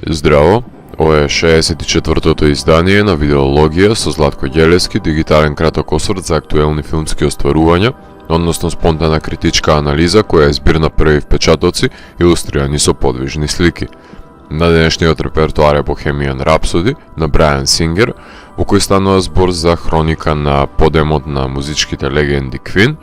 Здраво, ова е 64-тото издание на Видеологија со Златко Ѓелевски, дигитален краток осврт за актуелни филмски остварувања, односно спонтана критичка анализа која е збир на први впечатоци, илустрирани со подвижни слики. На денешниот репертоар е Bohemian Rhapsody на Брайан Сингер, во кој станува збор за хроника на подемот на музичките легенди Queen,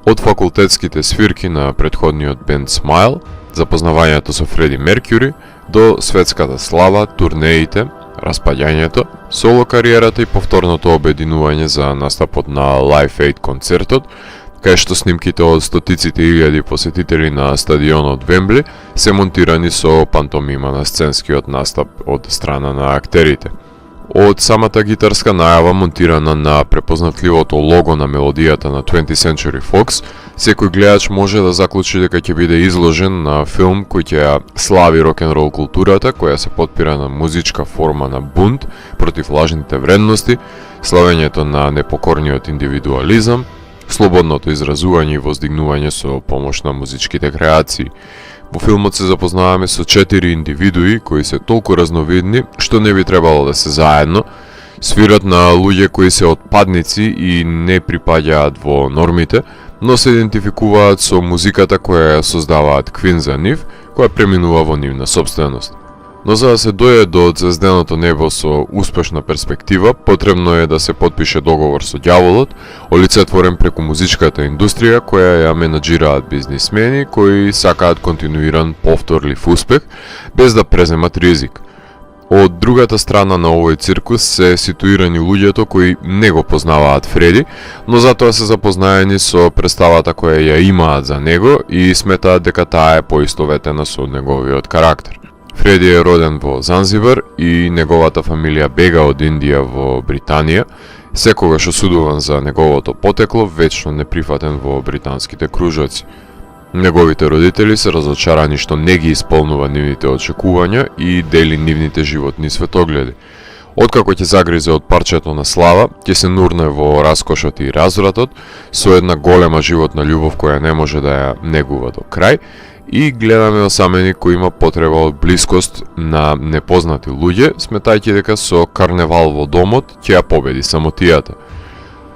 од факултетските свирки на претходниот бенд Smile, запознавањето со Фреди Меркјури, до светската слава, турнеите, распаѓањето, соло кариерата и повторното обединување за настапот на Live Aid концертот, кај што снимките од стотиците илјади посетители на стадионот Вембли се монтирани со пантомима на сценскиот настап од страна на актерите. Од самата гитарска најава монтирана на препознатливото лого на мелодијата на 20th Century Fox, секој гледач може да заклучи дека ќе биде изложен на филм кој ќе ја слави рок-н-рол културата, која се потпира на музичка форма на бунт против лажните вредности, славењето на непокорниот индивидуализам, слободното изразување и воздигнување со помош на музичките креации. Во филмот се запознаваме со 4 индивидуи кои се толку разновидни што не би требало да се заедно, свират на луѓе кои се отпадници и не припаѓаат во нормите, но се идентификуваат со музиката која ја создаваат Queen за нив, која преминува во нивна собственост. Но за да се дојде до звезденото небо со успешна перспектива, потребно е да се потпише договор со ѓаволот, олицетворен преку музичката индустрија која ја менаџираат бизнисмени кои сакаат континуиран повторлив успех без да преземат ризик. Од другата страна на овој циркус се ситуирани луѓето кои не го познаваат Фреди, но затоа се запознаени со представата која ја имаат за него и сметаат дека таа е поистоветена со неговиот карактер. Фреди е роден во Занзибар и неговата фамилија бега од Индија во Британија, секогаш осудуван за неговото потекло, вечно неприфатен во британските кружоци. Неговите родители се разочарани што не ги исполнува нивните очекувања и дели нивните животни светогледи. Откако ќе загризе од парчето на слава, ќе се нурне во раскошот и развратот, со една голема животна љубов која не може да ја негува до крај, и гледаме осаменик кој има потреба од блискост на непознати луѓе, сметајќи дека со карневал во домот ќе ја победи самотијата.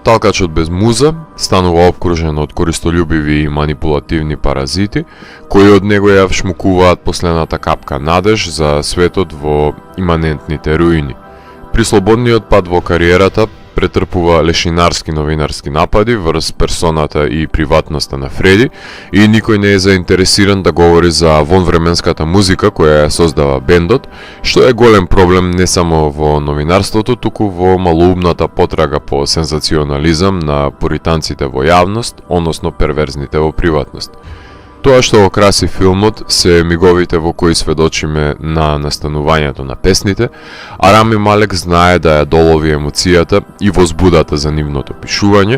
Талкачот без муза станува обкружен од користолюбиви и манипулативни паразити, кои од него ја вшмукуваат последната капка надеж за светот во иманентните руини. При слободниот пат во кариерата претрпува лешинарски новинарски напади врз персоната и приватноста на Фреди и никој не е заинтересиран да говори за вонвременската музика која ја создава бендот, што е голем проблем не само во новинарството, туку во малоумната потрага по сензационализам на пуританците во јавност, односно перверзните во приватност. Тоа што го краси филмот се миговите во кои сведочиме на настанувањето на песните, а Рами Малек знае да ја долови емоцијата и возбудата за нивното пишување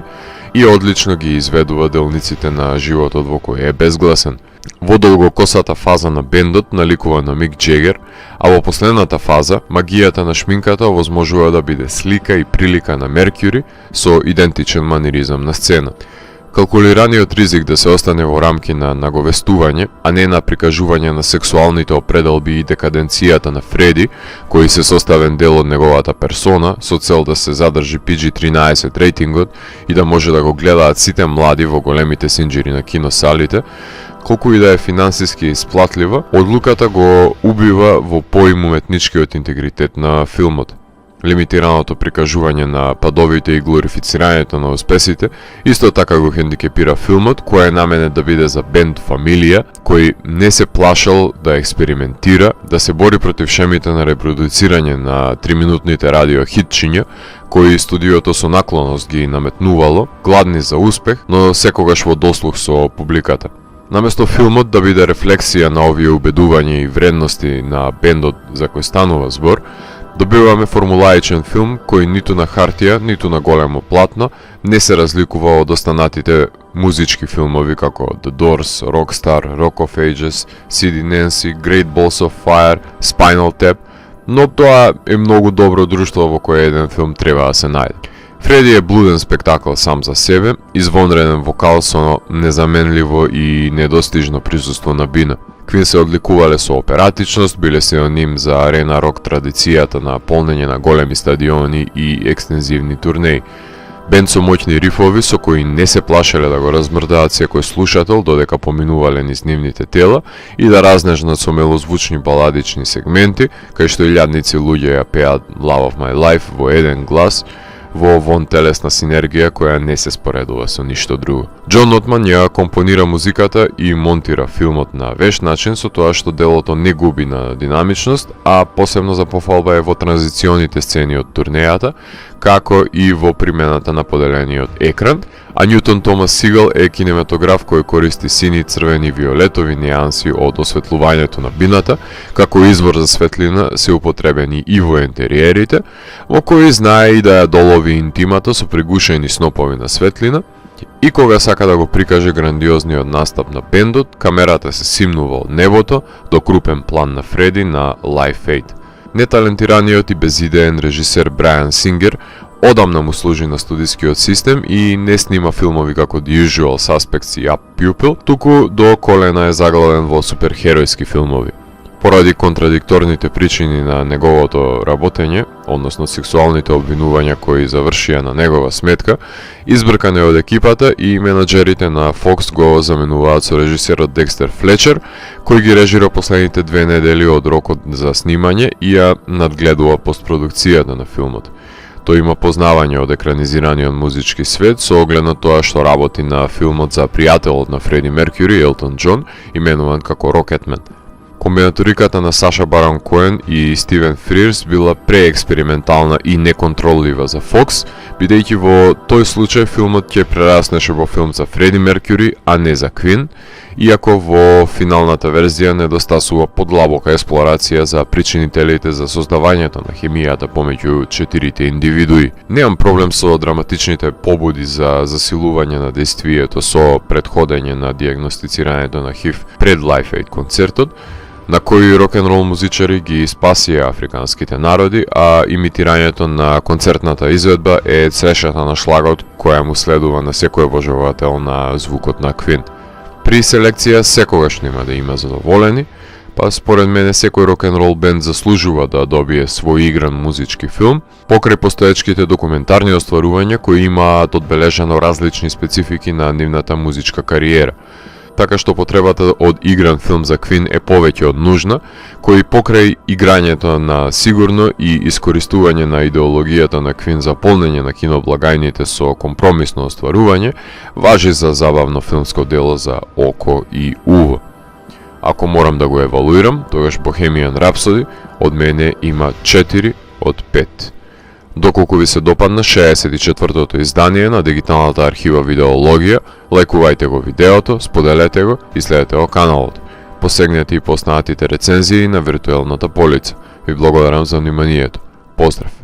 и одлично ги изведува делниците на животот во кој е безгласен. Во долгокосата фаза на бендот наликува на Мик Џегер, а во последната фаза магијата на шминката овозможува да биде слика и прилика на Меркјури со идентичен маниризам на сцена. Калкулираниот ризик да се остане во рамки на наговестување, а не на прикажување на сексуалните определби и декаденцијата на Фреди, кој се составен дел од неговата персона, со цел да се задржи PG-13 рейтингот и да може да го гледаат сите млади во големите синџири на киносалите, колку и да е финансиски исплатлива, одлуката го убива во поимуметничкиот интегритет на филмот. Лимитираното прикажување на падовите и глорифицирањето на успесите исто така го хендикепира филмот, кој е наменет да биде за бенд фамилија, кој не се плашал да експериментира, да се бори против шемите на репродуцирање на 3-минутните радио хитчиња, кои студиото со наклоност ги наметнувало, гладни за успех, но секогаш во дослух со публиката. Наместо филмот да биде рефлексија на овие убедувања и вредности на бендот за кој станува збор, добиваме формулаичен филм кој ниту на хартија, ниту на големо платно не се разликува од останатите музички филмови како The Doors, Rockstar, Rock of Ages, Sid and Nancy, Great Balls of Fire, Spinal Tap, но тоа е многу добро друштво во кое еден филм треба да се најде. Фреди е блуден спектакл сам за себе, извонреден вокал со незаменливо и недостижно присуство на бина. Queen се одликувале со оператичност, биле синоним за арена рок традицијата на полнење на големи стадиони и екстензивни турнеи. Бенд со моќни рифови со кои не се плашеле да го размрдаат секој слушател додека поминувале низ нивните тела и да разнежнат со мелозвучни баладични сегменти, кај што илјадници луѓе ја пеат Love of My Life во еден глас, во вонтелесна синергија која не се споредува со ништо друго. Џон Отман ја компонира музиката и монтира филмот на веш начин со тоа што делото не губи на динамичност, а посебно за пофалба е во транзиционите сцени од турнејата, како и во примената на поделениот екран, а Њутон Томас Сигал е кинематограф кој користи сини, црвени, виолетови неанси од осветлувањето на бината, како извор за светлина се употребени и во интериерите, во кои знае и да ја долови интимата со пригушени снопови на светлина, и кога сака да го прикаже грандиозниот настап на бендот, камерата се симнува од небото до крупен план на Фреди на Live Aid. Неталентираниот и безидеен режисер Брайан Сингер одамна му служи на студискиот систем и не снима филмови како The Usual Suspects и Up Pupil, туку до колена е загладен во суперхеројски филмови. Поради контрадикторните причини на неговото работење, односно сексуалните обвинувања кои завршија на негова сметка, избркан е од екипата и менаџерите на Fox го заменуваат со режисерот Декстер Флечер, кој ги режира последните 2 недели од рокот за снимање и ја надгледува постпродукцијата на филмот. Тој има познавање од екранизираниот музички свет со оглед на тоа што работи на филмот за пријателот на Фреди Меркјури, Елтон Џон, именуван како Рокетмен. Комбинаториката на Саша Барон Коен и Стивен Фрирс била преекспериментална и неконтроллива за Fox, бидејќи во тој случај филмот ќе прераснеше во филм за Фреди Меркјури, а не за Квин, иако во финалната верзија недостасува подлабока експлорација за причинителите за создавањето на хемијата помеѓу 4 индивидуи. Немам проблем со драматичните побуди за засилување на дејствието со претходење на дијагностицирањето на ХИВ пред Live Aid концертот, на кои рок-н-рол музичари ги спасија африканските народи, а имитирањето на концертната изведба е црешата на шлагот која му следува на секој обожавател на звукот на Квин. При селекција секогаш нема да има задоволени, па според мене секој рок-н-рол бенд заслужува да добие свој игран музички филм, покрај постоечките документарни остварувања кои имаат одбележано различни специфики на нивната музичка кариера. Така што потребата од игран филм за Квин е повеќе од нужна, кој покрај играњето на сигурно и искористување на идеологијата на Квин за полнење на киноблагајните со компромисно остварување, важи за забавно филмско дело за око и уво. Ако морам да го евалуирам, тогаш Bohemian Rhapsody од мене има 4 од 5. Доколку ви се допадна 64-тото издание на дигиталната архива Видеологија, лајкувајте го видеото, споделете го и следете го каналот. Посегнете и поснатите рецензии на виртуелната полица. Ви благодарам за вниманието. Поздрав!